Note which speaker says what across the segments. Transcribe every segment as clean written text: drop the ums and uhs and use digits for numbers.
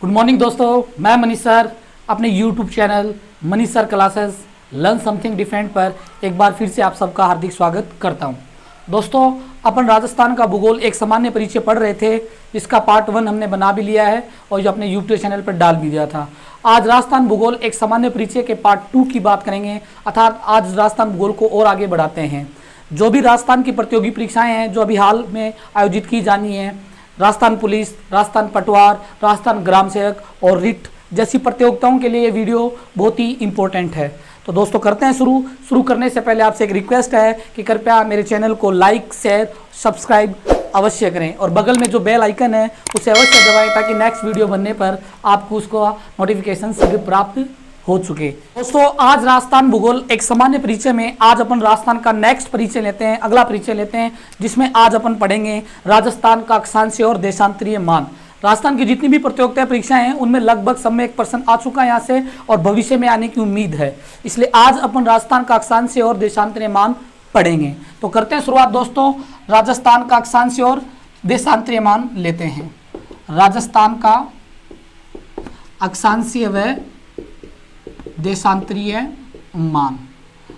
Speaker 1: Good morning दोस्तों, मैं Manish sir अपने YouTube channel Manish sir classes learn something different पर एक बार फिर से आप सबका हार्दिक स्वागत करता हूं। दोस्तों, अपन राजस्थान का भूगोल एक सामान्य परिचय पढ़ रहे थे, जिसका पार्ट 1 हमने बना भी लिया है और जो अपने यूट्यूब चैनल पर डाल भी दिया था। आज राजस्थान भूगोल एक सामान्य परिचय के पार्ट 2 की बात करेंगे, अर्थात आज राजस्थान भूगोल को और आगे बढ़ाते हैं। जो भी राजस्थान की प्रतियोगी परीक्षाएँ हैं जो अभी हाल में आयोजित की जानी है, राजस्थान पुलिस, राजस्थान पटवार, राजस्थान ग्राम सेवक और रिट जैसी प्रतियोगिताओं के लिए ये वीडियो बहुत ही इंपॉर्टेंट है। तो दोस्तों करते हैं शुरू करने से पहले आपसे एक रिक्वेस्ट है कि कृपया मेरे चैनल को लाइक, शेयर, सब्सक्राइब अवश्य करें और बगल में जो बेल आइकन है उसे अवश्य दबाएं ताकि नेक्स्ट वीडियो बनने पर आपको उसका नोटिफिकेशन शीघ्र प्राप्त हो चुके। दोस्तों, आज राजस्थान भूगोल एक सामान्य परिचय में आज अपन राजस्थान का नेक्स्ट परिचय लेते हैं, अगला परिचय लेते हैं, जिसमें आज अपन पढ़ेंगे राजस्थान का अक्षांशीय और देशांतरीय मान। राजस्थान की जितनी भी प्रतियोगिता परीक्षाएं हैं उनमें लगभग सब में 1% आ चुका है यहाँ से और भविष्य में आने की उम्मीद है, इसलिए आज अपन राजस्थान का अक्षांशीय और देशांतरीय मान पढ़ेंगे। तो करते हैं शुरुआत दोस्तों, राजस्थान का अक्षांशीय और देशांतरीय मान लेते हैं। राजस्थान का अक्षांशीय व देशांतरीय मान।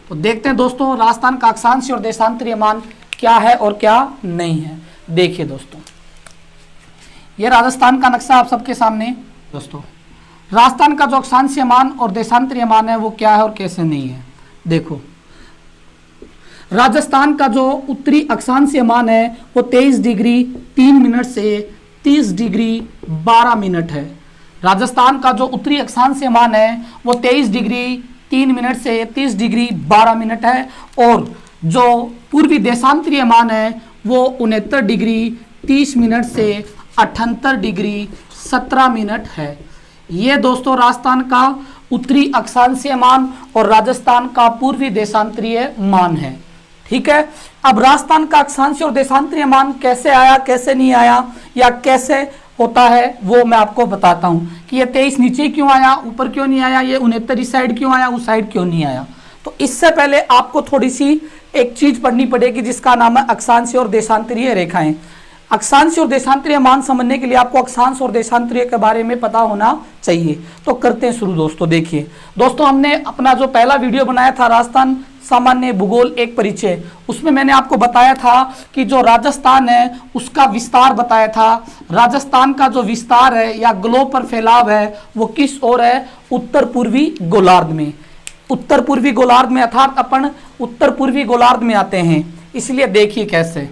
Speaker 1: तो देखते हैं दोस्तों राजस्थान का अक्षांशीय और देशांतरीय मान क्या है और क्या नहीं है। देखिए दोस्तों, यह राजस्थान का नक्शा आप सबके सामने। दोस्तों, राजस्थान का जो अक्षांशीय मान और देशांतरीय मान है वो क्या है और कैसे नहीं है। देखो, राजस्थान का जो उत्तरी अक्षांशीय मान है वो 23 डिग्री 3 मिनट से 30 डिग्री 12 मिनट है। राजस्थान का जो उत्तरी अक्षांशीय मान है वो 23 डिग्री 3 मिनट से 30 डिग्री 12 मिनट है और जो पूर्वी देशांतरीय मान है वो 69 डिग्री 30 मिनट से 78 डिग्री 17 मिनट है। ये दोस्तों राजस्थान का उत्तरी अक्षांशीय मान और राजस्थान का पूर्वी देशांतरीय मान है। ठीक है, अब राजस्थान का अक्षांशीय और देशांतरीय मान कैसे आया, कैसे नहीं आया या कैसे होता है वो मैं आपको बताता हूं कि ये 23 नीचे क्यों आया, ऊपर क्यों नहीं आया, ये 69 इस साइड क्यों आया, उस साइड क्यों नहीं आया। तो इससे पहले आपको थोड़ी सी एक चीज पढ़नी पड़ेगी जिसका नाम है अक्षांशीय और देशांतरीय रेखाएं। अक्षांशीय और देशांतरीय मान समझने के लिए आपको अक्षांश और देशांतरीय के बारे में पता होना चाहिए। तो करते हैं शुरू दोस्तों। देखिए दोस्तों, हमने अपना जो पहला वीडियो बनाया था राजस्थान सामान्य भूगोल एक परिचय, उसमें मैंने आपको बताया था कि जो राजस्थान है उसका विस्तार बताया था। राजस्थान का जो विस्तार है या ग्लोब पर फैलाव है वो किस ओर है, उत्तर पूर्वी गोलार्ध में। उत्तर पूर्वी गोलार्ध में, अर्थात अपन उत्तर पूर्वी गोलार्ध में आते हैं। इसलिए देखिए कैसे,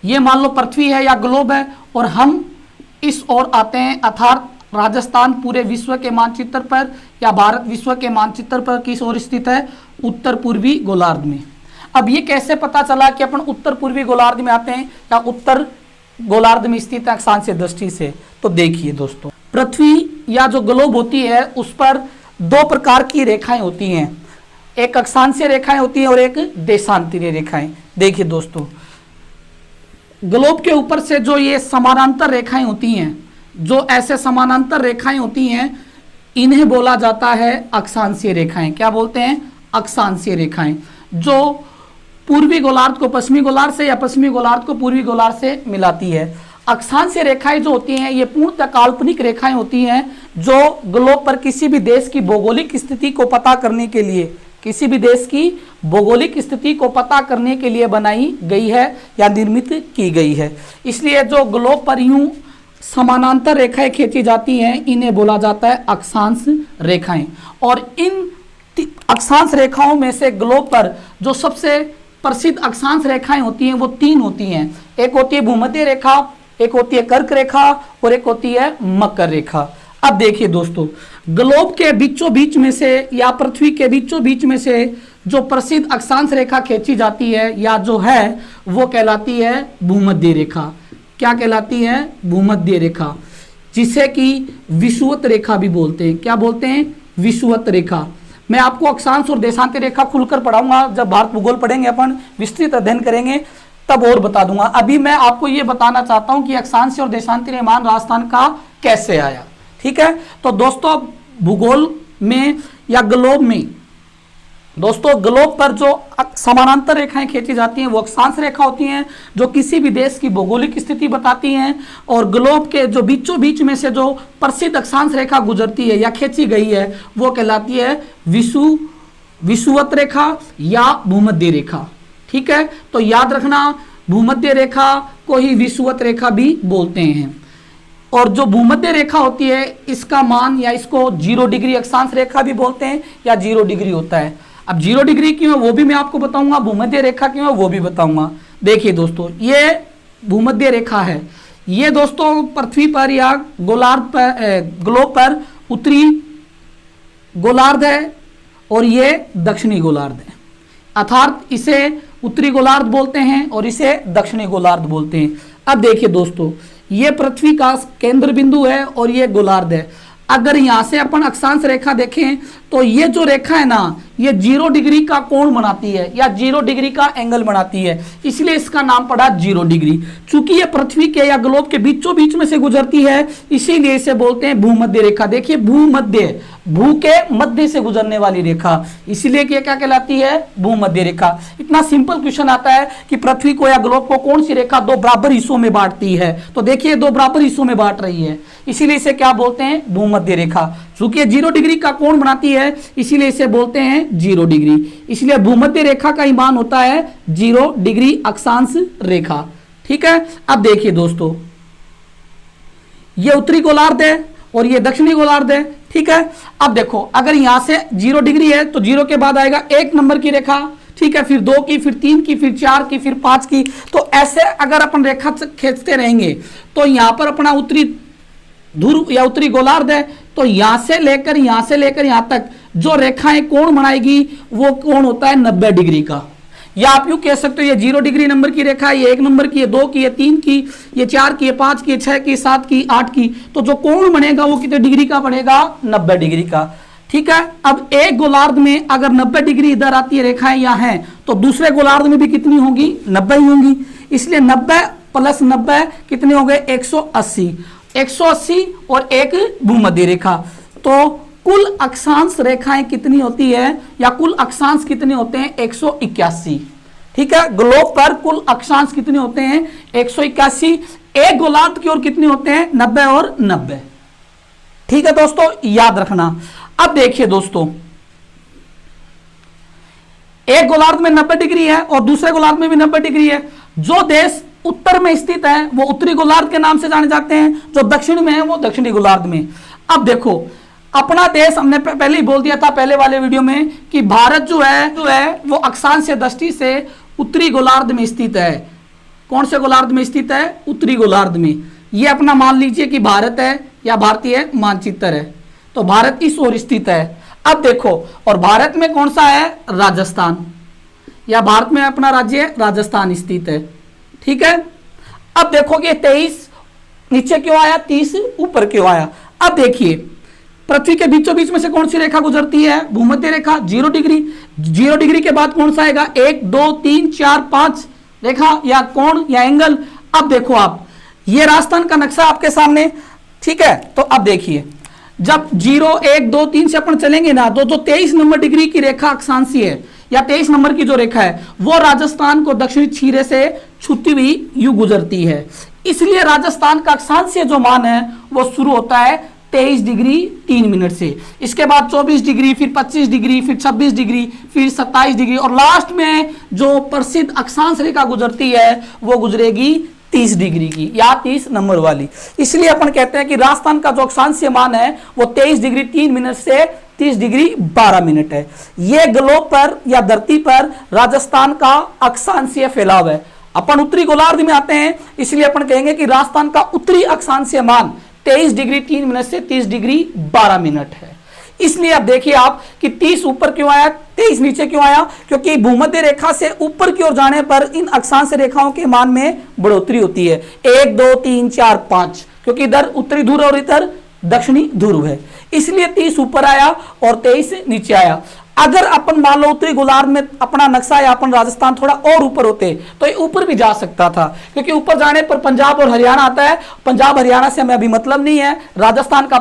Speaker 1: ये मान लो पृथ्वी है या ग्लोब है और हम इस ओर आते हैं, अर्थात राजस्थान पूरे विश्व के मानचित्र पर या भारत विश्व के मानचित्र पर किस ओर स्थित है, उत्तर पूर्वी गोलार्ध में। अब ये कैसे पता चला कि अपन उत्तर पूर्वी गोलार्ध में आते हैं या उत्तर गोलार्ध में स्थित है अक्षांशीय दृष्टि से। तो देखिए दोस्तों, पृथ्वी या जो ग्लोब होती है उस पर 2 प्रकार की रेखाएं होती हैं, एक अक्षांशीय रेखाएं होती है और एक देशांतरीय रेखाएं। देखिए दोस्तों, ग्लोब के ऊपर से जो ये समानांतर रेखाएं होती हैं, जो ऐसे समानांतर रेखाएं होती हैं, इन्हें बोला जाता है अक्षांशीय रेखाएं। क्या बोलते हैं, अक्षांशीय रेखाएं, जो पूर्वी गोलार्ध को पश्चिमी गोलार्ध से या पश्चिमी गोलार्ध को पूर्वी गोलार्ध से मिलाती है। अक्षांशीय रेखाएं जो होती हैं ये पूर्णतः काल्पनिक रेखाएं होती हैं जो ग्लोब पर किसी भी देश की भौगोलिक स्थिति को पता करने के लिए, किसी भी देश की भौगोलिक स्थिति को पता करने के लिए बनाई गई है या निर्मित की गई है। इसलिए जो ग्लोब पर यूं समानांतर रेखाएं खींची जाती हैं इन्हें बोला जाता है अक्षांश रेखाएं। और इन अक्षांश रेखाओं में से ग्लोब पर जो सबसे प्रसिद्ध अक्षांश रेखाएं होती हैं वो 3 होती हैं। एक होती है भूमध्य रेखा, एक होती है कर्क रेखा और एक होती है मकर रेखा। अब देखिए दोस्तों, ग्लोब के बीचों बीच में से या पृथ्वी के बीचों बीच में से जो प्रसिद्ध अक्षांश रेखा खींची जाती है या जो है वो कहलाती है भूमध्य रेखा। क्या कहलाती है, भूमध्य रेखा, जिसे कि विषुवत रेखा भी बोलते हैं। क्या बोलते हैं, विषुवत रेखा। मैं आपको अक्षांश और देशांतरीय रेखा खुलकर पढ़ाऊंगा, जब भारत भूगोल पढ़ेंगे अपन विस्तृत अध्ययन करेंगे तब और बता दूंगा। अभी मैं आपको ये बताना चाहता हूं कि अक्षांशीय और देशांतरीय मान राजस्थान का कैसे आया। ठीक है, तो दोस्तों भूगोल में या ग्लोब में दोस्तों ग्लोब पर जो समानांतर रेखाएं खींची जाती हैं वो अक्षांश रेखा होती हैं, जो किसी भी देश की भौगोलिक स्थिति बताती हैं। और ग्लोब के जो बीचों बीच में से जो प्रसिद्ध अक्षांश रेखा गुजरती है या खींची गई है वो कहलाती है विषुवत रेखा या भूमध्य रेखा। ठीक है, तो याद रखना भूमध्य रेखा को ही विषुवत रेखा भी बोलते हैं। और जो भूमध्य रेखा होती है इसका मान या इसको 0 डिग्री अक्षांश रेखा भी बोलते हैं या 0 डिग्री होता है। अब 0 डिग्री क्यों है वो भी मैं आपको बताऊंगा, भूमध्य रेखा क्यों है वो भी बताऊंगा। देखिए दोस्तों, ये भूमध्य रेखा है, ये दोस्तों पृथ्वी पर या ग्लोब पर उत्तरी गोलार्ध है और ये दक्षिणी गोलार्ध है। अर्थात इसे उत्तरी गोलार्ध बोलते हैं और इसे दक्षिणी गोलार्ध बोलते हैं। अब देखिए दोस्तों, ये पृथ्वी का केंद्र बिंदु है और ये गोलार्ध है। अगर यहां से अपन अक्षांश रेखा देखें तो ये जो रेखा है ना, ये 0 डिग्री का कोण बनाती है या 0 डिग्री का एंगल बनाती है, इसलिए इसका नाम पड़ा 0 डिग्री। चूंकि ये पृथ्वी के या ग्लोब के बीचों बीच में से गुजरती है इसीलिए इसे बोलते हैं भूमध्य रेखा। देखिए भूमध्य, भू के मध्य से गुजरने वाली रेखा, इसीलिए क्या क्या कहलाती है, भूमध्य रेखा। इतना सिंपल क्वेश्चन आता है कि पृथ्वी को या ग्लोब को कौन सी रेखा 2 बराबर हिस्सों में बांटती है, तो देखिए 2 बराबर हिस्सों में बांट रही है, इसीलिए इसे क्या बोलते हैं, भूमध्य रेखा। चूंकि 0 डिग्री का कोण बनाती है इसीलिए इसे बोलते हैं 0 डिग्री। इसलिए भूमध्य रेखा का ही मान होता है 0 डिग्री अक्षांश रेखा। ठीक है, अब देखिए दोस्तों, ये उत्तरी गोलार्ध है और ये दक्षिणी गोलार्ध है। ठीक है, अब देखो अगर यहां से 0 डिग्री है तो 0 के बाद आएगा 1 नंबर की रेखा, ठीक है, फिर 2 की, फिर 3 की, फिर 4 की, फिर 5 की। तो ऐसे अगर अपन रेखा खींचते रहेंगे तो यहां पर अपना उत्तरी ध्रुव या उत्तरी गोलार्ध है, तो यहां से लेकर यहां तक जो रेखाएं कोण बनाएगी वो कोण होता है 90 डिग्री का। या आप यूं कह सकते हो ये 0 डिग्री नंबर की रेखा है, ये 1 नंबर की, ये 2 की, ये 3 की, ये 4 की, ये 5 की, 6 की, 7 की, 8 की। तो जो कोण बनेगा वो कितने डिग्री का बनेगा, 90 डिग्री का। ठीक है, अब एक गोलार्ध में अगर 90 डिग्री इधर आती है रेखाएं यहाँ हैं तो दूसरे गोलार्ध में भी कितनी होंगी, 90 ही होंगी। इसलिए 90 + 90 कितने हो गए, 180। 180 और एक भूमध्य रेखा, तो कुल अक्षांश रेखाएं कितनी होती है या कुल अक्षांश कितने होते हैं, 181। ठीक है, ग्लोब पर कुल अक्षांश कितने होते हैं, 181। एक गोलार्ध की ओर कितने होते हैं, 90 और 90। ठीक है दोस्तों, याद रखना। अब देखिए दोस्तों, एक गोलार्ध में 90 डिग्री है और दूसरे गोलार्ध में भी 90 डिग्री है। जो देश उत्तर में स्थित है वो उत्तरी गोलार्ध के नाम से जाने जाते हैं, जो दक्षिण में है वो दक्षिणी गोलार्ध में। अब देखो अपना देश, हमने पहले ही बोल दिया था पहले वाले वीडियो में कि भारत जो है वो अक्षांशीय दृष्टि से उत्तरी गोलार्ध में स्थित है। कौन से गोलार्ध में स्थित है, उत्तरी गोलार्ध में। ये अपना मान लीजिए कि भारत है या भारतीय मानचित्र है, तो भारत इस ओर स्थित है। अब देखो, और भारत में कौन सा है, राजस्थान, या भारत में अपना राज्य राजस्थान स्थित है। ठीक है, अब देखोगे 23 नीचे क्यों आया, 30 ऊपर क्यों आया। अब देखिए पृथ्वी के बीचों बीच में से कौन सी रेखा गुजरती है, भूमध्य रेखा, 0 डिग्री। 0 डिग्री के बाद कौन सा आएगा, 1 2 3 4 5 रेखा या कोण या एंगल। अब देखो आप, ये राजस्थान का नक्शा आपके सामने, ठीक है। तो अब देखिए जब 0 1 2 3 से अपन चलेंगे ना, तो जो 23 नंबर डिग्री की रेखा अक्षांशीय है या 23 नंबर की जो रेखा है वो राजस्थान को दक्षिणी छिरे से छूती हुई यूं गुजरती है। इसलिए राजस्थान का अक्षांशीय जो मान है वो शुरू होता है 23 डिग्री 3 मिनट से। इसके बाद 24 डिग्री, फिर 25 डिग्री, फिर 26 डिग्री, फिर 27 डिग्री, और लास्ट में जो प्रसिद्ध अक्षांश रेखा गुजरती है वो गुजरेगी 30 डिग्री की या 30 नंबर वाली। इसलिए अपन कहते हैं कि राजस्थान का जो अक्षांशीय मान है वो 23 डिग्री 3 मिनट से 30 डिग्री 12 मिनट है। यह ग्लोब पर या धरती पर राजस्थान का अक्षांशीय फैलाव है। अपन उत्तरी गोलार्ध में आते हैं, इसलिए अपन कहेंगे कि राजस्थान का उत्तरी अक्षांशीय मान 23 डिग्री 3 मिनट से 30 डिग्री 12 मिनट है। इसलिए अब देखिए आप कि 30 ऊपर क्यों आया, 23 नीचे क्यों आया, क्योंकि भूमध्य रेखा से ऊपर की ओर जाने पर इन अक्षांश रेखाओं के मान में बढ़ोतरी होती है। 1 2 3 4 5, क्योंकि इधर उत्तरी ध्रुव और इधर दक्षिणी ध्रुव है, इसलिए 30 ऊपर आया और 23 नीचे आया। अगर अपन मान लो उत्तरी गोलार्ध में अपना नक्शा या अपन राजस्थान थोड़ा और ऊपर होते तो ये ऊपर भी जा सकता था, क्योंकि ऊपर जाने पर पंजाब और हरियाणा आता है। पंजाब हरियाणा से हमें अभी मतलब नहीं है, राजस्थान का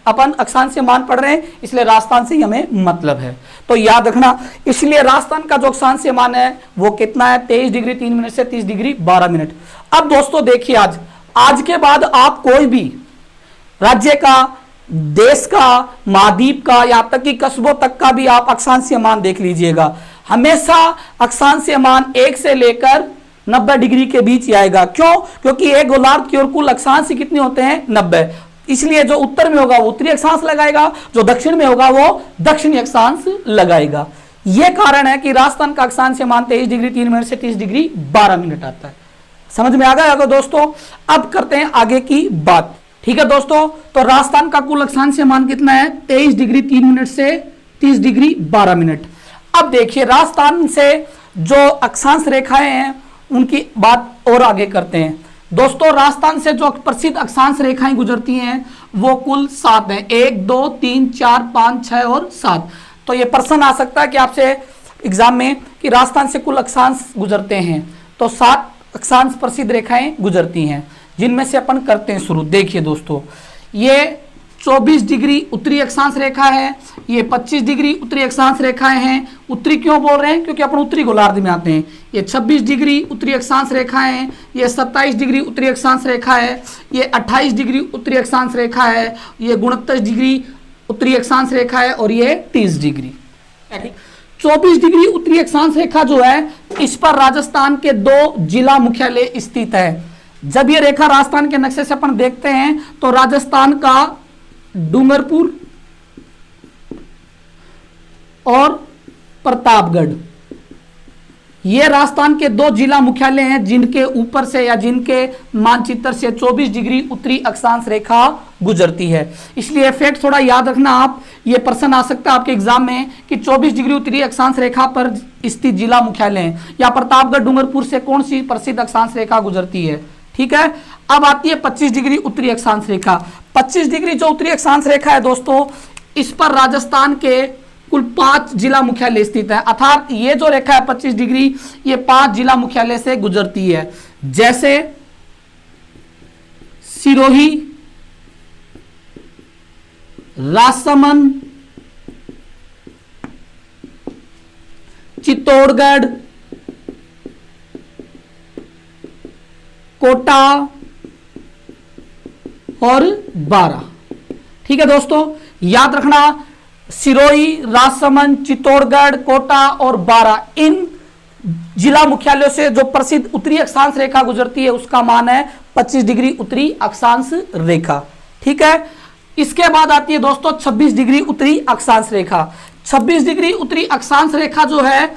Speaker 1: अपन अक्षांशीय मान पढ़ रहे हैं, इसलिए राजस्थान से हमें मतलब है। तो याद रखना, इसलिए राजस्थान का जो अक्षांशीय मान है वो कितना है, 23 डिग्री 3 मिनट से 30 डिग्री 12 मिनट। अब दोस्तों देखिए, आज के बाद आप कोई भी राज्य का, देश का, महाद्वीप का, यहाँ तक कि कस्बों तक का भी आप अक्षांशीय मान देख लीजिएगा, हमेशा अक्षांशीय मान 1 से लेकर 90 डिग्री के बीच ही आएगा। क्यों? क्योंकि एक गोलार्ध की ओर कुल अक्षांश कितने होते हैं, 90। इसलिए जो उत्तर में होगा वो उत्तरी अक्षांश लगाएगा, जो दक्षिण में होगा वो दक्षिणी अक्षांश लगाएगा। यह कारण है कि राजस्थान का अक्षांशीय मान 23 डिग्री 3 मिनट से 30 डिग्री 12 मिनट आता है। समझ में आ गया दोस्तों? अब करते हैं आगे की बात। ठीक है दोस्तों, तो राजस्थान का कुल अक्षांशीय मान कितना है, 23 डिग्री 3 मिनट से 30 डिग्री 12 मिनट। अब देखिए, राजस्थान से जो अक्षांश रेखाएं हैं उनकी बात और आगे करते हैं। दोस्तों, राजस्थान से जो प्रसिद्ध अक्षांश रेखाएं गुजरती हैं वो कुल 7 हैं, 1 2 3 4 5 6 और 7। तो ये प्रश्न आ सकता है कि आपसे एग्जाम में कि राजस्थान से कुल अक्षांश गुजरते हैं, तो 7 अक्षांश प्रसिद्ध रेखाएं गुजरती हैं, जिनमें से अपन करते हैं शुरू। देखिए दोस्तों, ये 24 डिग्री उत्तरी अक्षांश रेखा है, ये 25 डिग्री उत्तरी अक्षांश रेखाएं हैं। उत्तरी क्यों बोल रहे हैं? क्योंकि अपन उत्तरी गोलार्ध में आते हैं। ये 26 डिग्री उत्तरी अक्षांश रेखाएं हैं, ये 27 डिग्री उत्तरी अक्षांश रेखा है, ये 28 डिग्री उत्तरी अक्षांश रेखा है, ये 29 डिग्री उत्तरी अक्षांश रेखा है, और ये 30 डिग्री। 24 डिग्री उत्तरी अक्षांश रेखा जो है, इस पर राजस्थान के 2 जिला मुख्यालय स्थित है। जब ये रेखा राजस्थान के नक्शे से अपन देखते हैं तो राजस्थान का डूंगरपुर और प्रतापगढ़, ये राजस्थान के 2 जिला मुख्यालय हैं जिनके ऊपर से या जिनके मानचित्र से 24 डिग्री उत्तरी अक्षांश रेखा गुजरती है। इसलिए फैक्ट थोड़ा याद रखना आप, ये प्रश्न आ सकता है आपके एग्जाम में कि 24 डिग्री उत्तरी अक्षांश रेखा पर स्थित जिला मुख्यालय है, या प्रतापगढ़ डूंगरपुर से कौन सी प्रसिद्ध अक्षांश रेखा गुजरती है। ठीक है, अब आती है 25 डिग्री उत्तरी अक्षांश रेखा। 25 डिग्री जो उत्तरी अक्षांश रेखा है दोस्तों, इस पर राजस्थान के कुल 5 जिला मुख्यालय स्थित है। अर्थात ये जो रेखा है 25 डिग्री, ये 5 जिला मुख्यालय से गुजरती है, जैसे सिरोही, राजसमंद, चित्तौड़गढ़, कोटा और बारा। ठीक है दोस्तों, याद रखना, सिरोही, राजसमंद, चित्तौड़गढ़, कोटा और बारा, इन जिला मुख्यालयों से जो प्रसिद्ध उत्तरी अक्षांश रेखा गुजरती है उसका मान है 25 डिग्री उत्तरी अक्षांश रेखा। ठीक है, इसके बाद आती है दोस्तों 26 डिग्री उत्तरी अक्षांश रेखा। 26 डिग्री उत्तरी अक्षांश रेखा जो है,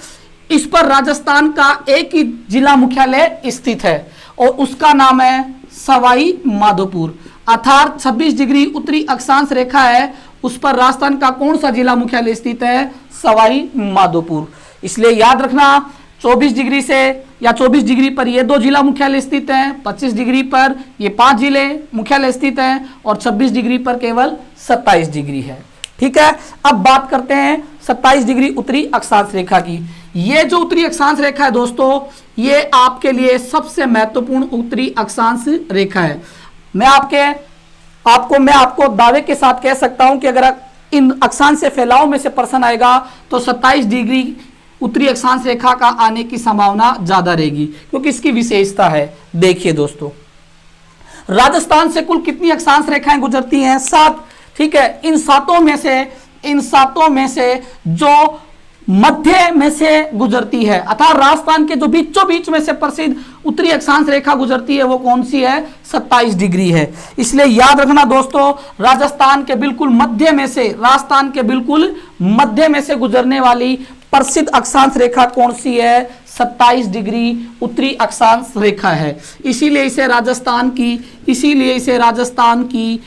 Speaker 1: इस पर राजस्थान का एक ही जिला मुख्यालय स्थित है और उसका नाम है सवाई माधोपुर। अर्थात 26 डिग्री उत्तरी अक्षांश रेखा है, उस पर राजस्थान का कौन सा जिला मुख्यालय स्थित है, सवाई माधोपुर। इसलिए याद रखना, 24 डिग्री से या 24 डिग्री पर ये 2 जिला मुख्यालय स्थित हैं, 25 डिग्री पर ये 5 जिले मुख्यालय स्थित हैं, और 26 डिग्री पर केवल 27 डिग्री है। ठीक है, अब बात करते हैं 27 डिग्री उत्तरी अक्षांश रेखा की। ये जो उत्तरी अक्षांश रेखा है दोस्तों, ये आपके लिए सबसे महत्वपूर्ण उत्तरी अक्षांश रेखा है। मैं आपको दावे के साथ कह सकता हूं कि अगर इन अक्षांश से फैलाव में से प्रश्न आएगा तो 27 डिग्री उत्तरी अक्षांश रेखा का आने की संभावना ज्यादा रहेगी, क्योंकि इसकी विशेषता है। देखिए दोस्तों, राजस्थान से कुल कितनी अक्षांश रेखाएं गुजरती हैं, 7। ठीक है, इन सातों में से जो मध्य में से गुजरती है, अर्थात राजस्थान के जो बीचों बीच में से प्रसिद्ध उत्तरी अक्षांश रेखा गुजरती है वो कौन सी है, 27 डिग्री है। इसलिए याद रखना दोस्तों, राजस्थान के बिल्कुल मध्य में से गुजरने वाली प्रसिद्ध अक्षांश रेखा कौन सी है, 27 डिग्री उत्तरी अक्षांश रेखा है। इसीलिए इसे राजस्थान की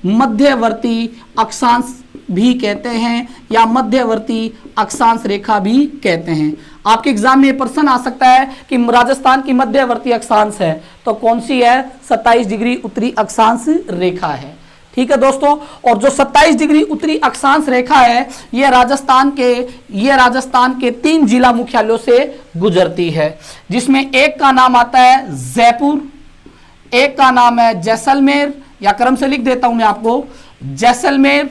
Speaker 1: मध्यवर्ती अक्षांश भी कहते हैं, या मध्यवर्ती अक्षांश रेखा भी कहते हैं। आपके एग्जाम में प्रश्न आ सकता है कि राजस्थान की मध्यवर्ती अक्षांश है तो कौन सी है, 27 डिग्री उत्तरी अक्षांश रेखा है। ठीक है दोस्तों। और जो 27 डिग्री उत्तरी अक्षांश रेखा है ये राजस्थान के 3 जिला मुख्यालयों से गुजरती है, जिसमें एक का नाम आता है जयपुर, एक का नाम है जैसलमेर, या क्रम से लिख देता हूं मैं आपको, जैसलमेर,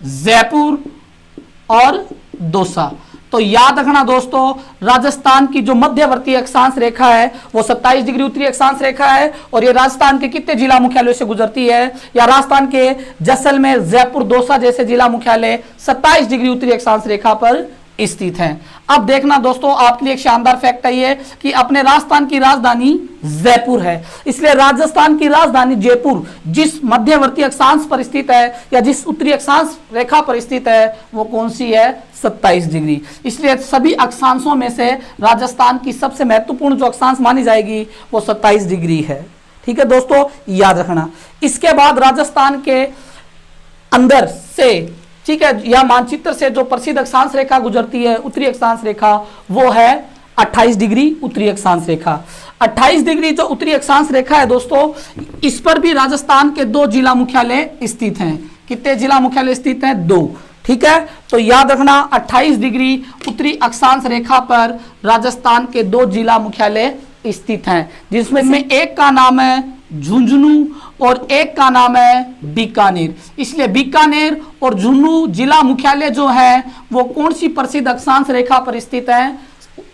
Speaker 1: जयपुर और दौसा। तो याद रखना दोस्तों, राजस्थान की जो मध्यवर्ती अक्षांश रेखा है वो 27 डिग्री उत्तरी अक्षांश रेखा है, और ये राजस्थान के कितने जिला मुख्यालयों से गुजरती है, या राजस्थान के जैसलमेर, जयपुर, दौसा जैसे जिला मुख्यालय 27 डिग्री उत्तरी अक्षांश रेखा पर स्थित हैं। अब देखना दोस्तों, आपके लिए एक शानदार फैक्ट है ये कि अपने राजस्थान की राजधानी जयपुर है, इसलिए राजस्थान की राजधानी जयपुर जिस मध्यवर्ती अक्षांश पर स्थित है या जिस उत्तरी अक्षांश रेखा पर स्थित है वो कौन सी है, 27 डिग्री। इसलिए सभी अक्षांशों में से राजस्थान की सबसे महत्वपूर्ण जो अक्षांश मानी जाएगी वो 27 डिग्री है। ठीक है दोस्तों, याद रखना। इसके बाद राजस्थान के अंदर से, ठीक है, या मानचित्र से जो प्रसिद्ध अक्षांश रेखा गुजरती है उत्तरी अक्षांश रेखा, वो है 28 डिग्री उत्तरी अक्षांश रेखा। 28 डिग्री जो उत्तरी अक्षांश रेखा है दोस्तों, इस पर भी राजस्थान के 2 जिला मुख्यालय स्थित हैं। कितने जिला मुख्यालय स्थित हैं, 2। ठीक है, तो याद रखना 28 डिग्री उत्तरी अक्षांश रेखा पर राजस्थान के 2 जिला मुख्यालय स्थित हैं, जिसमें से एक का नाम है झुंझुनू और एक का नाम है बीकानेर। इसलिए बीकानेर और झुंझुनू जिला मुख्यालय जो है वो कौन सी प्रसिद्ध अक्षांश रेखा पर स्थित है,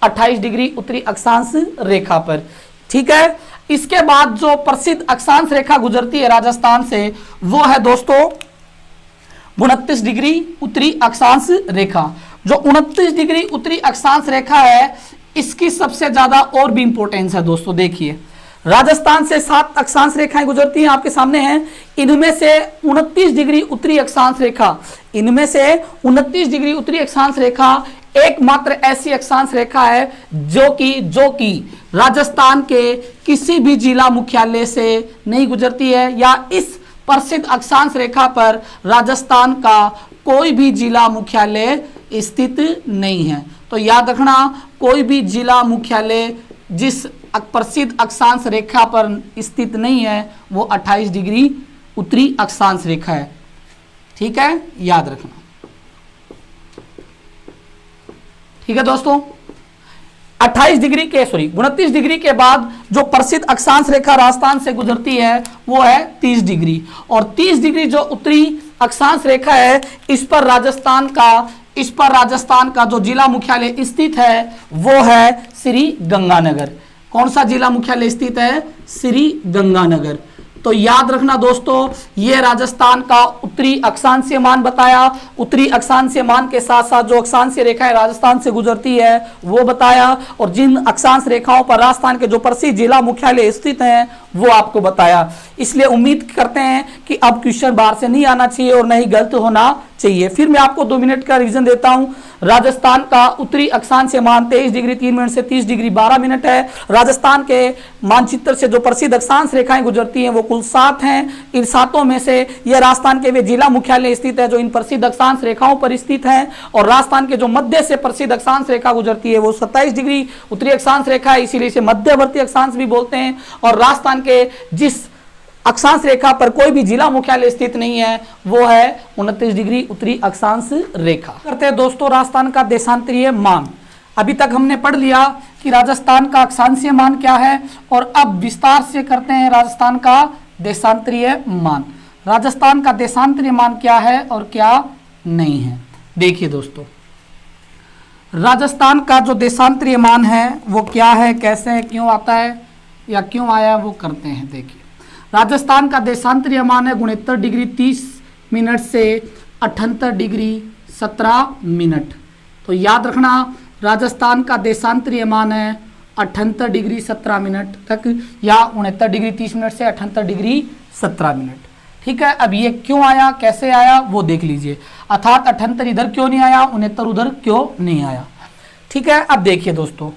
Speaker 1: 28 डिग्री उत्तरी अक्षांश रेखा पर। ठीक है, इसके बाद जो प्रसिद्ध अक्षांश रेखा गुजरती है राजस्थान से वो है दोस्तों 29 डिग्री उत्तरी अक्षांश रेखा। जो 29 डिग्री उत्तरी अक्षांश रेखा है इसकी सबसे ज्यादा और भी इंपॉर्टेंस है दोस्तों। देखिए, राजस्थान से 7 अक्षांश रेखाएं गुजरती हैं, आपके सामने हैं। इनमें से 29 डिग्री उत्तरी अक्षांश रेखा, इनमें से 29 डिग्री उत्तरी अक्षांश रेखा एकमात्र ऐसी अक्षांश रेखा है जो कि राजस्थान के किसी भी जिला मुख्यालय से नहीं गुजरती है, या इस प्रसिद्ध अक्षांश रेखा पर राजस्थान का कोई भी जिला मुख्यालय स्थित नहीं है। तो याद रखना, कोई भी जिला मुख्यालय जिस प्रसिद्ध अक्षांश रेखा पर स्थित नहीं है वो 28 डिग्री उत्तरी अक्षांश रेखा है। ठीक है, याद रखना। ठीक है दोस्तों, 29 डिग्री के बाद जो प्रसिद्ध अक्षांश रेखा राजस्थान से गुजरती है वो है 30 डिग्री, और 30 डिग्री जो उत्तरी अक्षांश रेखा है इस पर राजस्थान का जो जिला मुख्यालय स्थित है वो है श्री गंगानगर। कौन सा जिला मुख्यालय स्थित है, श्री गंगानगर। तो याद रखना दोस्तों, ये राजस्थान का उत्तरी अक्षांशीय मान बताया, उत्तरी अक्षांशीय मान के साथ साथ जो अक्षांशीय रेखाएं राजस्थान से गुजरती है वो बताया, और जिन अक्षांश रेखाओं पर राजस्थान के जो प्रसिद्ध जिला मुख्यालय स्थित हैं वो आपको बताया। इसलिए उम्मीद करते हैं कि अब क्वेश्चन बाहर से नहीं आना चाहिए और नहीं गलत होना चाहिए। फिर मैं आपको 2 मिनट का रिवीजन देता हूं। राजस्थान का उत्तरी अक्षांशीय मान 23 डिग्री 3 मिनट से 30 डिग्री 12 मिनट है। राजस्थान के मानचित्र से जो प्रसिद्ध अक्षांश रेखाएं गुजरती हैं वो कुल 7 हैं। इन 7 में से यह राजस्थान के वे जिला मुख्यालय स्थित है जो इन प्रसिद्ध अक्षांश रेखाओं पर स्थित हैं, और राजस्थान के जो मध्य से प्रसिद्ध अक्षांश रेखा गुजरती है वो 27 डिग्री उत्तरी अक्षांश रेखा है, इसीलिए इसे मध्यवर्ती अक्षांश भी बोलते हैं। और राजस्थान के जिस अक्षांश रेखा पर कोई भी जिला मुख्यालय स्थित नहीं है वो है 29 डिग्री उत्तरी अक्षांश रेखा। करते हैं दोस्तों राजस्थान का देशांतरीय मान। अभी तक हमने पढ़ लिया कि राजस्थान का अक्षांशीय मान क्या है, और अब विस्तार से करते हैं राजस्थान का देशांतरीय मान। राजस्थान का देशांतरीय मान क्या है और क्या नहीं है। देखिए दोस्तों, राजस्थान का जो देशांतरीय मान है वो क्या है, कैसे है, क्यों आता है या क्यों आया, वो करते हैं। देखिए, राजस्थान का देशांतरीय मान है 69 डिग्री 30 मिनट से 78 डिग्री 17 मिनट। तो याद रखना, राजस्थान का देशांतरीय मान है 78 डिग्री 17 मिनट तक, या 69 डिग्री 30 मिनट से 78 डिग्री 17 मिनट। ठीक है, अब ये क्यों आया, कैसे आया, वो देख लीजिए। अर्थात 78 इधर क्यों नहीं आया, 69 उधर क्यों नहीं आया। ठीक है, अब देखिए दोस्तों,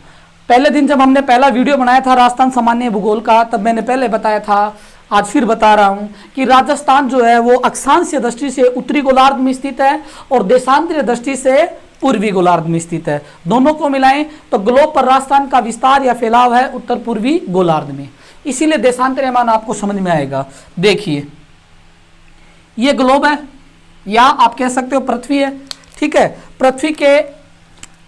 Speaker 1: पहले दिन जब हमने पहला वीडियो बनाया था राजस्थान सामान्य भूगोल का, तब मैंने पहले बताया था, आज फिर बता रहा हूं कि राजस्थान जो है वो अक्षांशीय दृष्टि से उत्तरी गोलार्ध में स्थित है और देशांतरीय दृष्टि से पूर्वी गोलार्ध में स्थित है। दोनों को मिलाएं तो ग्लोब पर राजस्थान का विस्तार या फैलाव है उत्तर पूर्वी गोलार्ध में। इसीलिए देशांतरीय मान आपको समझ में आएगा। देखिए ये ग्लोब है या आप कह सकते हो पृथ्वी है, ठीक है। पृथ्वी के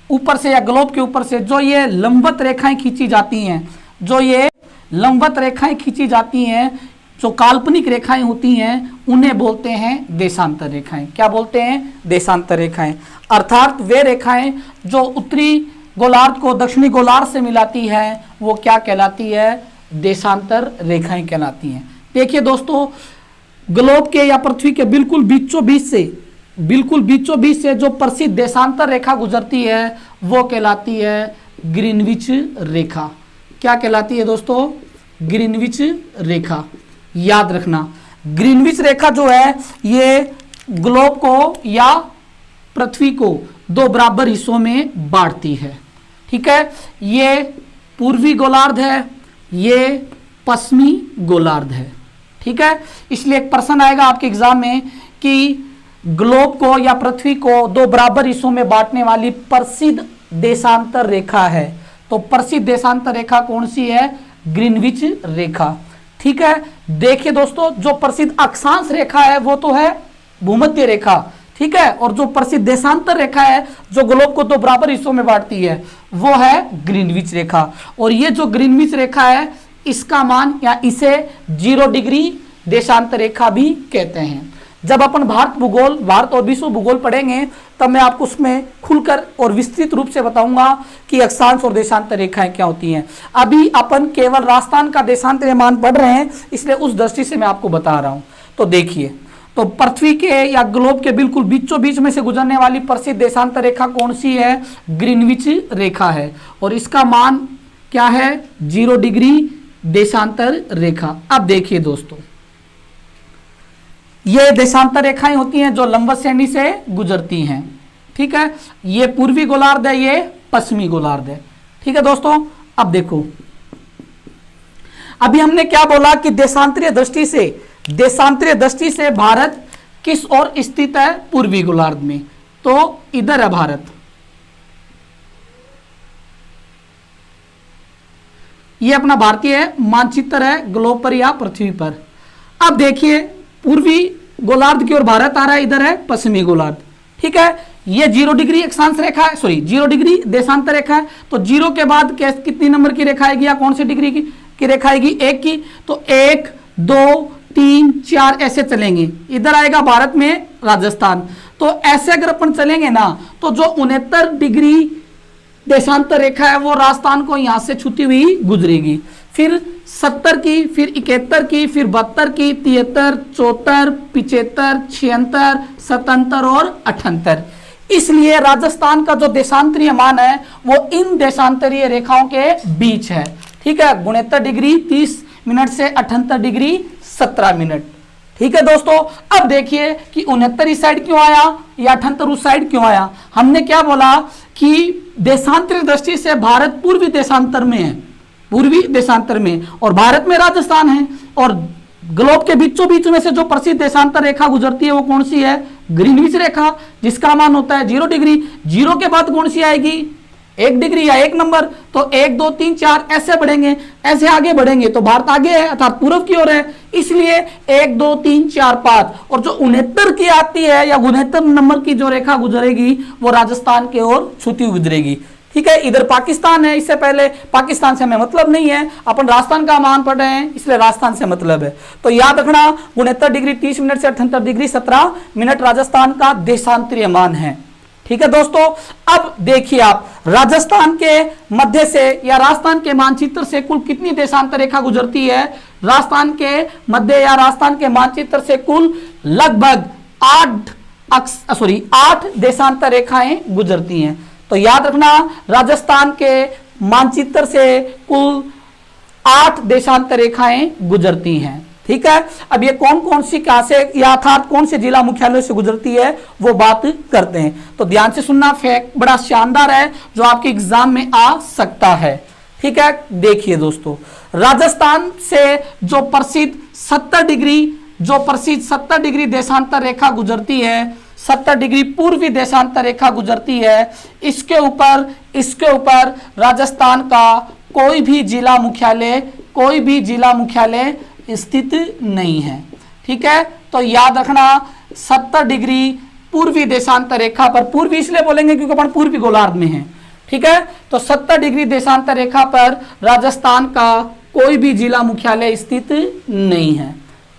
Speaker 1: ऊपर से या ग्लोब के ऊपर से जो ये लंबवत रेखाएं खींची जाती हैं, जो ये लंबवत रेखाएं खींची जाती हैं, जो काल्पनिक रेखाएं होती हैं, उन्हें बोलते हैं देशांतर रेखाएं। क्या बोलते हैं? देशांतर रेखाएं। अर्थात वे रेखाएं जो उत्तरी गोलार्ध को दक्षिणी गोलार्ध से मिलाती है, वो क्या कहलाती है? देशांतर रेखाएं कहलाती हैं। देखिए दोस्तों, ग्लोब के या पृथ्वी के बिल्कुल बीचों बीच से जो प्रसिद्ध देशांतर रेखा गुजरती है वो कहलाती है ग्रीनविच रेखा। क्या कहलाती है दोस्तों? ग्रीनविच रेखा। याद रखना, ग्रीनविच रेखा जो है ये ग्लोब को या पृथ्वी को दो बराबर हिस्सों में बांटती है, ठीक है। ये पूर्वी गोलार्ध है, ये पश्चिमी गोलार्ध है, ठीक है। इसलिए एक प्रश्न आएगा आपके एग्जाम में कि ग्लोब को या पृथ्वी को दो बराबर हिस्सों में बांटने वाली प्रसिद्ध देशांतर रेखा है, तो प्रसिद्ध देशांतर रेखा कौन सी है? ग्रीनविच रेखा, ठीक है। देखिए दोस्तों, जो प्रसिद्ध अक्षांश रेखा है वो तो है भूमध्य रेखा, ठीक है, और जो प्रसिद्ध देशांतर रेखा है जो ग्लोब को दो बराबर हिस्सों में बांटती है वो है ग्रीनविच रेखा। और ये जो ग्रीनविच रेखा है इसका मान या इसे 0 डिग्री देशांतर रेखा भी कहते हैं। जब अपन भारत और विश्व भूगोल पढ़ेंगे तब मैं आपको उसमें खुलकर और विस्तृत रूप से बताऊंगा कि अक्षांश और देशांतर रेखाएं क्या होती हैं। अभी अपन केवल राजस्थान का देशांतरीय मान पढ़ रहे हैं, इसलिए उस दृष्टि से मैं आपको बता रहा हूं। तो देखिए, तो पृथ्वी के या ग्लोब के बिल्कुल बीचों बीच में से गुजरने वाली प्रसिद्ध देशांतर रेखा कौन सी है? ग्रीनविच रेखा है, और इसका मान क्या है? 0 डिग्री देशांतर रेखा। अब देखिए दोस्तों, ये देशांतर रेखाएं होती हैं जो लंबवत श्रेणी से गुजरती हैं, ठीक है। ये पूर्वी गोलार्ध है, ये पश्चिमी गोलार्ध है, ठीक है दोस्तों। अब देखो, अभी हमने क्या बोला कि देशांतरीय दृष्टि से भारत किस ओर स्थित है? पूर्वी गोलार्ध में। तो इधर है भारत, ये अपना भारतीय मानचित्र है ग्लोब पर या पृथ्वी पर। अब देखिए, पूर्वी गोलार्ध की ओर भारत आ रहा है, इधर है पश्चिमी गोलार्ध, ठीक है। ये 0 डिग्री अक्षांश रेखा है, 0 डिग्री देशांतर रेखा है। तो 0 के बाद कितनी नंबर की रेखा आएगी या कौन सी डिग्री की रेखा आएगी? 1 की। तो 1 2 3 4 ऐसे चलेंगे, इधर आएगा भारत में राजस्थान। तो ऐसे अगर अपन चलेंगे ना, तो जो 69 डिग्री देशांतर रेखा है वो राजस्थान को यहां से छूती हुई गुजरेगी, फिर 70 की, फिर 71 की, फिर 72 की, 73, 74, 75, 76, 77 और 78। इसलिए राजस्थान का जो देशांतरीय मान है वो इन देशांतरीय रेखाओं के बीच है, ठीक है। 69 डिग्री 30 मिनट से 78 डिग्री 17 मिनट, ठीक है दोस्तों। अब देखिए कि 69 इस साइड क्यों आया या 78 उस साइड क्यों आया? हमने क्या बोला कि देशांतरीय दृष्टि से भारत पूर्वी देशांतर में है, और भारत में राजस्थान है। और ग्लोब के बीचों बीच में से जो प्रसिद्ध देशांतर रेखा गुजरती है वो कौन सी है? ग्रीनविच रेखा, जिसका मान होता है 0 डिग्री। 0 के बाद कौन सी आएगी? 1 डिग्री या 1 नंबर। तो 1 2 3 4 ऐसे बढ़ेंगे, ऐसे आगे बढ़ेंगे तो भारत आगे है, अर्थात पूर्व की ओर है, इसलिए 1 2 3 4 5। और जो 69 की आती है या 69 नंबर की जो रेखा गुजरेगी वो राजस्थान की ओर छूती हुई गुजरेगी, ठीक है। इधर पाकिस्तान है, इससे पहले पाकिस्तान से हमें मतलब नहीं है, अपन राजस्थान का मान पढ़ रहे हैं, इसलिए राजस्थान से मतलब है। तो याद रखना, 69 डिग्री 30 मिनट से 78 डिग्री 17 मिनट राजस्थान का देशांतरीय मान है, ठीक है दोस्तों। अब देखिए आप, राजस्थान के मध्य से या राजस्थान के मानचित्र से कुल कितनी देशांतर रेखा गुजरती है? राजस्थान के मध्य या राजस्थान के मानचित्र से कुल लगभग 8 देशांतर रेखाएं गुजरती हैं। तो याद रखना, राजस्थान के मानचित्र से कुल 8 देशांतर रेखाएं गुजरती हैं, ठीक है। अब ये कौन कौन सी कहां से या अर्थात कौन से जिला मुख्यालय से गुजरती है वो बात करते हैं। तो ध्यान से सुनना, फैक्ट बड़ा शानदार है जो आपके एग्जाम में आ सकता है, ठीक है। देखिए दोस्तों, राजस्थान से जो प्रसिद्ध 70 डिग्री देशांतर रेखा गुजरती है, 70 डिग्री पूर्वी देशांतर रेखा गुजरती है, इसके ऊपर राजस्थान का कोई भी जिला मुख्यालय कोई भी जिला मुख्यालय स्थित नहीं है। ठीक है, तो याद रखना 70 डिग्री पूर्वी देशांतर रेखा पर, पूर्वी इसलिए बोलेंगे क्योंकि अपन पूर्वी गोलार्ध में हैं। ठीक है, तो 70 डिग्री देशांतर रेखा पर राजस्थान का कोई भी जिला मुख्यालय स्थित नहीं है।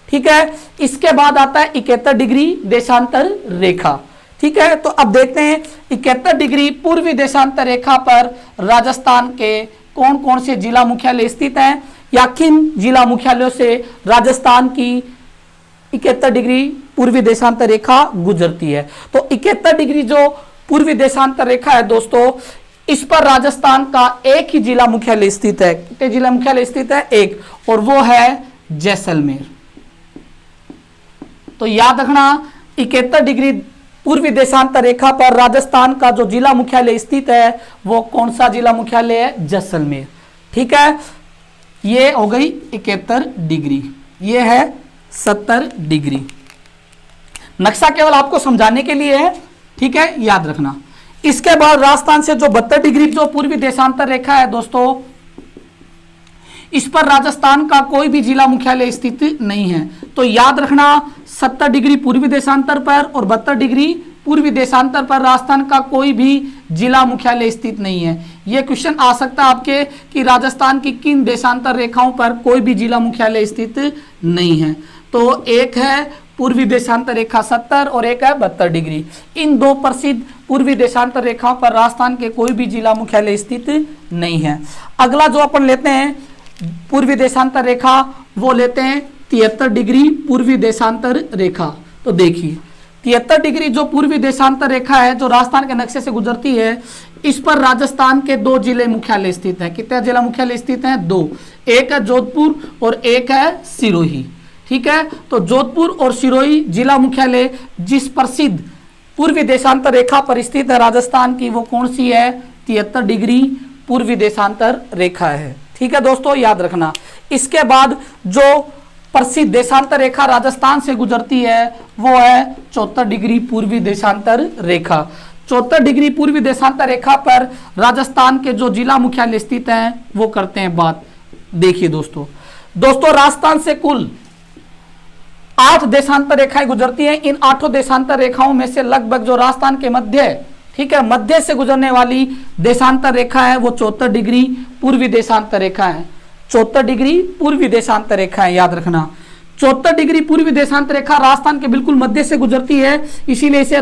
Speaker 1: ठीक है, इसके बाद आता है 71 डिग्री देशांतर रेखा। ठीक है, तो अब देखते हैं 71 डिग्री पूर्वी देशांतर रेखा पर राजस्थान के कौन कौन से जिला मुख्यालय स्थित हैं, या किन जिला मुख्यालयों से राजस्थान की 71 डिग्री पूर्वी देशांतर रेखा गुजरती है। तो 71 डिग्री जो पूर्वी देशांतर रेखा है दोस्तों, इस पर राजस्थान का एक ही जिला मुख्यालय स्थित है। कितने जिला मुख्यालय स्थित है? एक, और वो है जैसलमेर। तो याद रखना 71 डिग्री पूर्वी देशांतर रेखा पर राजस्थान का जो जिला मुख्यालय स्थित है वो कौन सा जिला मुख्यालय है? जैसलमेर। ठीक है, ये हो गई 71 डिग्री, ये है 70 डिग्री। नक्शा केवल आपको समझाने के लिए है। ठीक है, याद रखना। इसके बाद राजस्थान से जो 72 डिग्री जो पूर्वी देशांतर रेखा है दोस्तों, इस पर राजस्थान का कोई भी जिला मुख्यालय स्थित नहीं है। तो याद रखना 70 डिग्री पूर्वी देशांतर पर और 72 डिग्री पूर्वी देशांतर पर राजस्थान का कोई भी जिला मुख्यालय स्थित नहीं है। यह क्वेश्चन आ सकता है आपके कि राजस्थान की किन देशांतर रेखाओं पर कोई भी जिला मुख्यालय स्थित नहीं है। तो एक है पूर्वी देशांतर रेखा 70 और एक है 72 डिग्री। इन दो प्रसिद्ध पूर्वी देशांतर रेखाओं पर राजस्थान के कोई भी जिला मुख्यालय स्थित नहीं है। अगला जो अपन लेते हैं पूर्वी देशांतर रेखा, वो लेते हैं 73 डिग्री पूर्वी देशांतर रेखा। तो देखिए 73 डिग्री जो पूर्वी देशांतर रेखा है जो राजस्थान के नक्शे से गुजरती है, इस पर राजस्थान के दो जिले मुख्यालय स्थित हैं। कितने जिला मुख्यालय स्थित हैं? दो, एक है जोधपुर और एक है सिरोही। ठीक है, तो जोधपुर और सिरोही जिला मुख्यालय जिस प्रसिद्ध पूर्वी देशांतर रेखा पर स्थित है राजस्थान की, वो कौन सी है? 73 डिग्री पूर्वी देशांतर रेखा है। ठीक है दोस्तों, याद रखना। इसके बाद जो प्रसिद्ध देशांतर रेखा राजस्थान से गुजरती है वो है 74 डिग्री पूर्वी देशांतर रेखा। 74 डिग्री पूर्वी देशांतर रेखा पर राजस्थान के जो जिला मुख्यालय स्थित हैं वो करते हैं बात। देखिए दोस्तों राजस्थान से कुल 8 देशांतर रेखाएं गुजरती हैं। इन 8 देशांतर रेखाओं में से लगभग जो राजस्थान के मध्य, ठीक है, मध्य से गुजरने वाली देशांतर रेखा है वो 74 डिग्री पूर्वी देशांतर रेखा है। 74 डिग्री पूर्वी देशांतर रेखा है, याद रखना। 74 डिग्री पूर्वी देशांतर रेखा राजस्थान के बिल्कुल मध्य से गुजरती है, इसीलिए इसे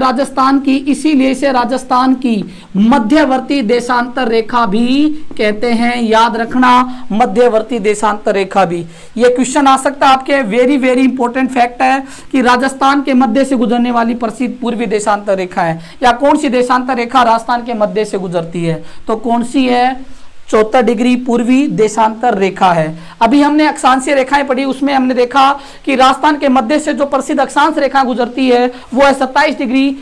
Speaker 1: राजस्थान की मध्यवर्ती देशांतर रेखा भी कहते हैं। याद रखना, मध्यवर्ती देशांतर रेखा भी। ये क्वेश्चन आ सकता है आपके, वेरी वेरी इंपॉर्टेंट फैक्ट है कि राजस्थान के मध्य से गुजरने वाली प्रसिद्ध पूर्वी देशांतर रेखा है, या कौन सी देशांतर रेखा राजस्थान के मध्य से गुजरती है? तो कौन सी है? 74 डिग्री पूर्वी देशांतर रेखा है। अभी हमने अक्षांशीय रेखाएं पढ़ी, उसमें हमने देखा कि राजस्थान के मध्य से जो प्रसिद्ध अक्षांश रेखा गुजरती है वो है 27 डिग्री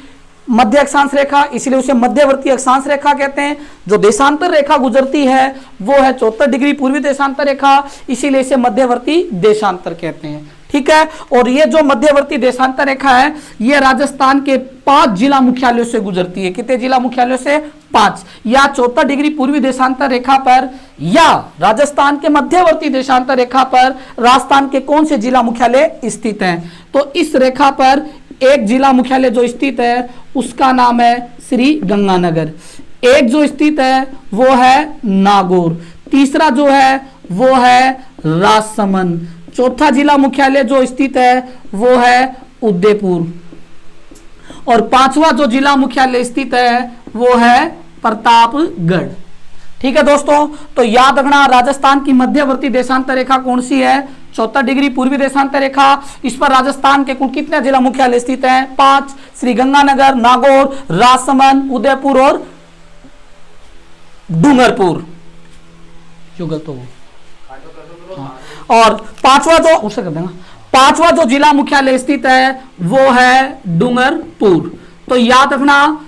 Speaker 1: मध्य अक्षांश रेखा, इसलिए उसे मध्यवर्ती अक्षांश रेखा कहते हैं। जो देशांतर रेखा गुजरती है वो है 74 डिग्री पूर्वी देशांतर रेखा, इसीलिए इसे मध्यवर्ती देशांतर कहते हैं। ठीक है, और ये जो मध्यवर्ती देशांतर रेखा है ये राजस्थान के 5 जिला मुख्यालयों से गुजरती है। कितने जिला मुख्यालयों से? 5। या 74 डिग्री पूर्वी देशांतर रेखा पर या राजस्थान के मध्यवर्ती देशांतर रेखा पर राजस्थान के कौन से जिला मुख्यालय स्थित हैं? तो इस रेखा पर एक जिला मुख्यालय जो स्थित है उसका नाम है श्री गंगानगर, एक जो स्थित है वो है नागौर, तीसरा जो है वो है राजसमंद, चौथा जिला मुख्यालय जो स्थित है वो है उदयपुर, और 5वां जो जिला मुख्यालय स्थित है वो है प्रतापगढ़। ठीक है दोस्तों, तो याद रखना राजस्थान की मध्यवर्ती देशांतर रेखा कौन सी है? 74 डिग्री पूर्वी देशांतर रेखा। इस पर राजस्थान के कुल कितने जिला मुख्यालय स्थित हैं? 5, श्री गंगानगर, नागौर, राजसमंद, उदयपुर और डूंगरपुर। और 5वां जो जिला मुख्यालय स्थित है वो है डूंगरपुर। तो याद रखना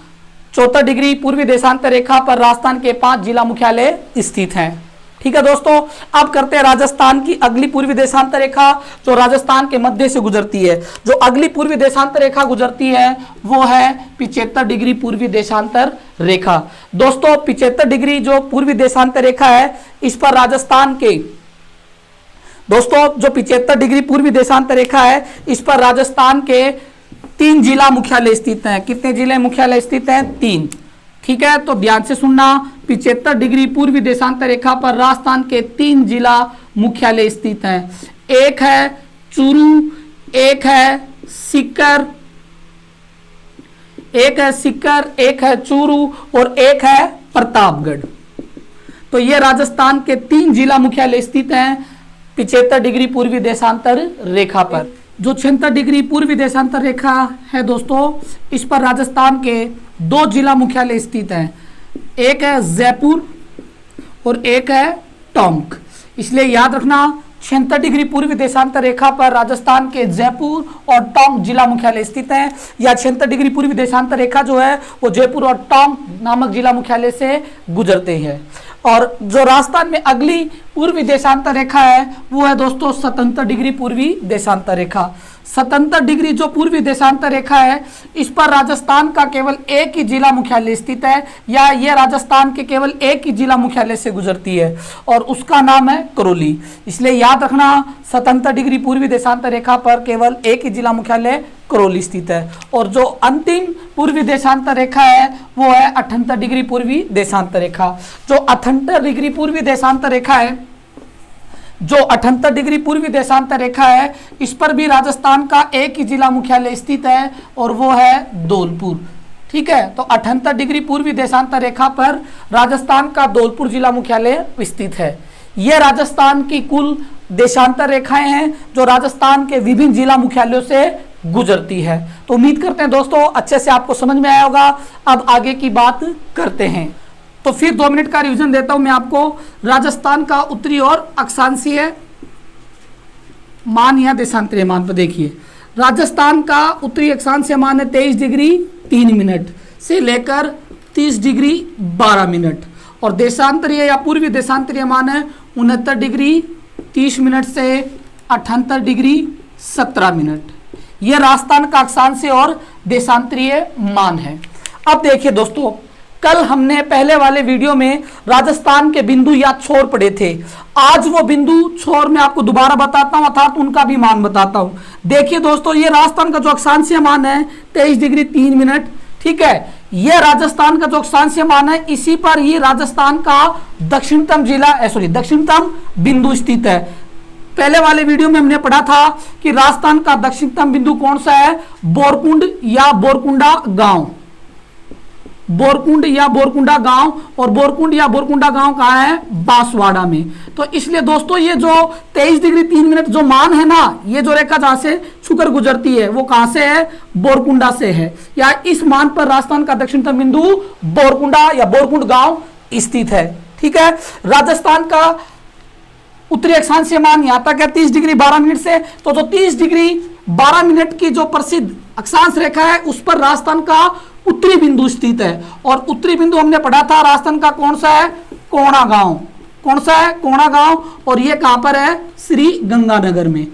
Speaker 1: 74 डिग्री पूर्वी देशांतर रेखा पर राजस्थान के 5 जिला मुख्यालय स्थित हैं। ठीक है दोस्तों, अब करते हैं राजस्थान की अगली पूर्वी देशांतर रेखा जो राजस्थान के मध्य से गुजरती है। जो अगली पूर्वी देशांतर रेखा गुजरती है वो है 75 डिग्री पूर्वी देशांतर रेखा। दोस्तों 75 डिग्री जो पूर्वी देशांतर रेखा है इस पर राजस्थान के दोस्तों जो 75 डिग्री पूर्वी देशांतर रेखा है, इस पर राजस्थान के 3 जिला मुख्यालय स्थित हैं। कितने जिले मुख्यालय स्थित हैं? 3। ठीक है, तो ध्यान से सुनना, 75 डिग्री पूर्वी देशांतर रेखा पर राजस्थान के 3 जिला मुख्यालय स्थित हैं। एक है चूरू, एक है सीकर, एक है चूरू और एक है प्रतापगढ़। तो ये राजस्थान के 3 जिला मुख्यालय स्थित हैं 75 डिग्री पूर्वी देशांतर रेखा पर। जो 76 डिग्री पूर्वी देशांतर रेखा है दोस्तों, इस पर राजस्थान के 2 जिला मुख्यालय स्थित हैं। एक है जयपुर और एक है टोंक। इसलिए याद रखना, 76 डिग्री पूर्वी देशांतर रेखा पर राजस्थान के जयपुर और टोंक जिला मुख्यालय स्थित हैं, या 76 डिग्री पूर्वी देशांतर रेखा जो है वो जयपुर और टोंक नामक जिला मुख्यालय से गुजरते हैं। और जो राजस्थान में अगली पूर्वी देशांतर रेखा है वो है दोस्तों 77 डिग्री पूर्वी देशांतर रेखा। 77 डिग्री जो पूर्वी देशांतर रेखा है, इस पर राजस्थान का केवल एक ही जिला मुख्यालय स्थित है, या ये राजस्थान के केवल एक ही जिला मुख्यालय से गुजरती है और उसका नाम है करौली। इसलिए याद रखना, 77 डिग्री पूर्वी देशांतर रेखा पर केवल एक ही जिला मुख्यालय करौली स्थित है। और जो अंतिम पूर्वी देशांतर रेखा है वो है 78 डिग्री पूर्वी देशांतर रेखा। जो 78 डिग्री पूर्वी देशांतर रेखा है, जो 78 डिग्री पूर्वी देशांतर रेखा है, इस पर भी राजस्थान का एक ही जिला मुख्यालय स्थित है और वो है धौलपुर। ठीक है, तो 78 डिग्री पूर्वी देशांतर रेखा पर राजस्थान का धौलपुर जिला मुख्यालय स्थित है। यह राजस्थान की कुल देशांतर रेखाएं हैं जो राजस्थान के विभिन्न जिला मुख्यालयों से गुजरती है। तो उम्मीद करते हैं दोस्तों अच्छे से आपको समझ में आया होगा। अब आगे की बात करते हैं। तो फिर 2 मिनट का रिवीजन देता हूं मैं आपको। राजस्थान का उत्तरी और अक्षांशीय मान या देशांतरीय मान पर देखिए, राजस्थान का उत्तरी अक्षांशीय मान है 23 डिग्री 3 मिनट से लेकर 30 डिग्री 12 मिनट, और देशांतरीय या पूर्वी देशांतरीय मान है 69 डिग्री 30 मिनट से 78 डिग्री 17 मिनट। यह राजस्थान का अक्षांशीय और देशांतरीय मान है। अब देखिए दोस्तों, कल हमने पहले वाले वीडियो में राजस्थान के बिंदु या छोर पढ़े थे। आज वो बिंदु छोर मैं आपको दोबारा बताता हूं, अर्थात उनका भी मान बताता हूं। देखिए दोस्तों, ये राजस्थान का जो अक्षांशीय मान है 23 डिग्री 3 मिनट, ठीक है, यह राजस्थान का जो अक्षांशीय मान है, इसी पर ये राजस्थान का दक्षिणतम बिंदु स्थित है। पहले वाले वीडियो में हमने पढ़ा था कि राजस्थान का दक्षिणतम बिंदु कौन सा है? बोरकुंड या बोरकुंडा गांव। बोरकुंड या बोरकुंडा गांव, और बोरकुंड या बोरकुंडा गांव कहाँ है? बांसवाड़ा में। तो इसलिए दोस्तों ये जो 23 डिग्री 3 मिनट जो मान है ना, ये जो रेखा जहां से छूकर गुजरती है वो कहां से है? बोरकुंडा से है, या इस मान पर राजस्थान का दक्षिणतम बिंदु बोरकुंडा या बोरकुंड गांव स्थित है। ठीक है, राजस्थान का उत्तरी अक्षांशीय मान यहां तक है 30 डिग्री 12 मिनट से। तो जो 30 डिग्री 12 मिनट की जो प्रसिद्ध अक्षांश रेखा है उस पर राजस्थान का उत्तरी बिंदु स्थित है, और उत्तरी बिंदु हमने पढ़ा था राजस्थान का कौन सा है? कोणा गांव। कौन सा है? कोणा गांव, और ये कहां पर है? श्री गंगानगर में।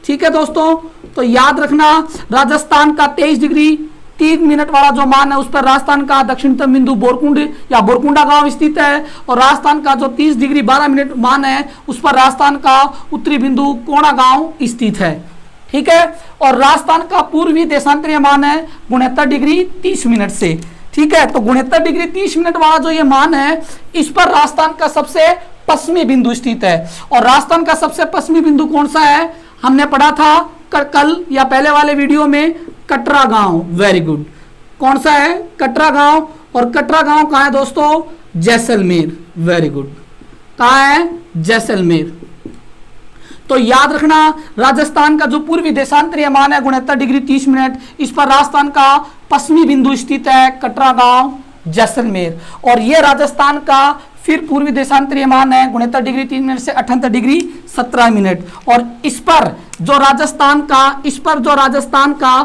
Speaker 1: ठीक है दोस्तों, तो याद रखना, राजस्थान का 23 डिग्री 3 मिनट वाला जो मान है उस पर राजस्थान का दक्षिणतम बिंदु बोरकुंड या बोरकुंडा गांव स्थित है, और राजस्थान का जो 30 डिग्री 12 मिनट मान है उस पर राजस्थान का उत्तरी बिंदु कोणा गांव स्थित है। ठीक है, और राजस्थान का पूर्वी देशांतरीय मान है 69 डिग्री 30 मिनट से। ठीक है, तो 69 डिग्री 30 मिनट वाला जो ये मान है, इस पर राजस्थान का सबसे पश्चिमी बिंदु स्थित है। और राजस्थान का सबसे पश्चिमी बिंदु कौन सा है? हमने पढ़ा था कल या पहले वाले वीडियो में, कटरा गांव। वेरी गुड, कौन सा है? कटरा गांव। और कटरा गांव कहाँ है दोस्तों? जैसलमेर। वेरी गुड, कहाँ है? जैसलमेर। तो याद रखना, राजस्थान का जो पूर्वी देशांतरीय मान है 69 डिग्री 30 मिनट, इस पर राजस्थान का पश्चिमी बिंदु स्थित है कटरा गांव, जैसलमेर। और यह राजस्थान का फिर पूर्वी देशांतरीय मान है 69 डिग्री 3 मिनट से 78 डिग्री 17 मिनट। और इस पर जो राजस्थान का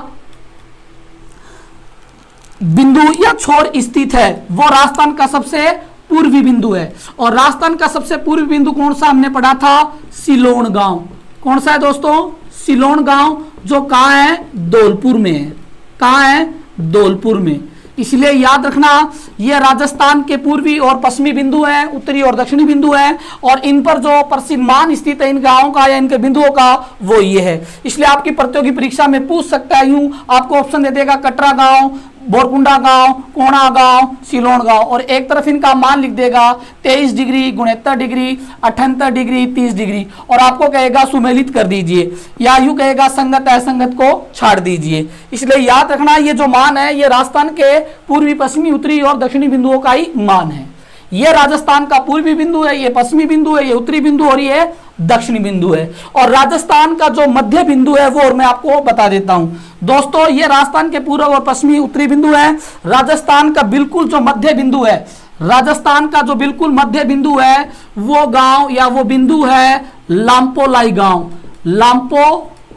Speaker 1: बिंदु या छोर स्थित है वो राजस्थान का सबसे पूर्वी बिंदु है। और राजस्थान का सबसे पूर्वी बिंदु कौन सा? हमने पढ़ा था सिलोन गांव। कौन सा है दोस्तों? सिलोन गांव, जो कहाँ है? धौलपुर में है। कहाँ है? धौलपुर में। इसलिए याद रखना ये राजस्थान के पूर्वी और पश्चिमी बिंदु हैं, उत्तरी और दक्षिणी बिंदु हैं, और इन पर जो प्रसिद्ध मान स्थित है इन गांवों का या इनके बिंदुओं का वो ये है। इसलिए आपकी प्रतियोगी परीक्षा में पूछ सकता है, यूं आपको ऑप्शन दे देगा कटरा गांव, बोरकुंडा गांव, कोणा गांव, सिलोन गांव, और एक तरफ इनका मान लिख देगा 23 डिग्री, 69 डिग्री, 78 डिग्री, 30 डिग्री, और आपको कहेगा सुमेलित कर दीजिए, या यूं कहेगा संगत असंगत को छाड़ दीजिए। इसलिए याद रखना ये जो मान है ये राजस्थान के पूर्वी, पश्चिमी, उत्तरी और दक्षिणी बिंदुओं का ही मान है। ये राजस्थान का पूर्वी बिंदु है, ये पश्चिमी बिंदु है, ये उत्तरी बिंदु और ये दक्षिणी बिंदु है। और राजस्थान का जो मध्य बिंदु है वो और मैं आपको बता देता हूं दोस्तों, ये राजस्थान के पूर्व और पश्चिमी, उत्तरी बिंदु है। राजस्थान का बिल्कुल जो मध्य बिंदु है, राजस्थान का जो बिल्कुल मध्य बिंदु है वो गांव या वो बिंदु है लांपोलाई गांव, लांपोलाई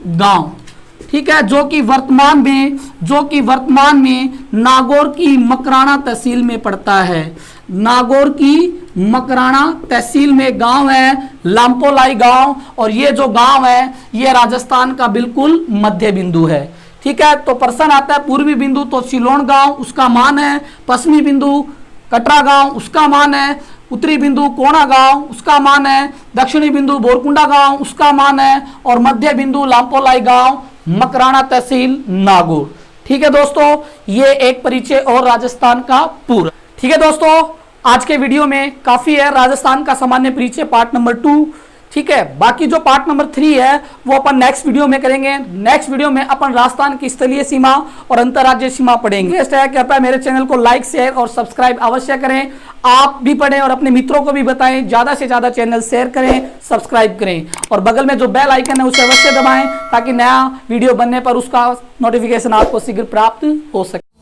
Speaker 1: गांव, ठीक है, जो कि वर्तमान में नागौर की मकराना तहसील में पड़ता है। नागौर की मकराना तहसील में गांव है लांपोलाई गांव, और ये जो गांव है ये राजस्थान का बिल्कुल मध्य बिंदु है। ठीक है, तो प्रश्न आता है पूर्वी बिंदु तो सिलोन गांव उसका मान है, पश्चिमी बिंदु कटरा गांव उसका मान है, उत्तरी बिंदु कोणा गांव उसका मान है, दक्षिणी बिंदु बोरकुंडा गांव उसका मान है, और मध्य बिंदु लांपोलाई गांव, मकराना तहसील, नागौर। ठीक है दोस्तों, ये एक परिचय और राजस्थान का पूरा। ठीक है दोस्तों, आज के वीडियो में काफी है राजस्थान का सामान्य परिचय पार्ट नंबर 2। ठीक है, बाकी जो पार्ट नंबर 3 है वो अपन नेक्स्ट वीडियो में करेंगे। नेक्स्ट वीडियो में अपन राजस्थान की स्थलीय सीमा और अंतर्राज्यीय सीमा पढ़ेंगे। कृपया मेरे चैनल को लाइक, शेयर और सब्सक्राइब अवश्य करें। आप भी पढ़ें और अपने मित्रों को भी बताएं, ज्यादा से ज्यादा चैनल शेयर करें, सब्सक्राइब करें, और बगल में जो बेल आइकन है उसे अवश्य दबाएं ताकि नया वीडियो बनने पर उसका नोटिफिकेशन आपको शीघ्र प्राप्त हो सके।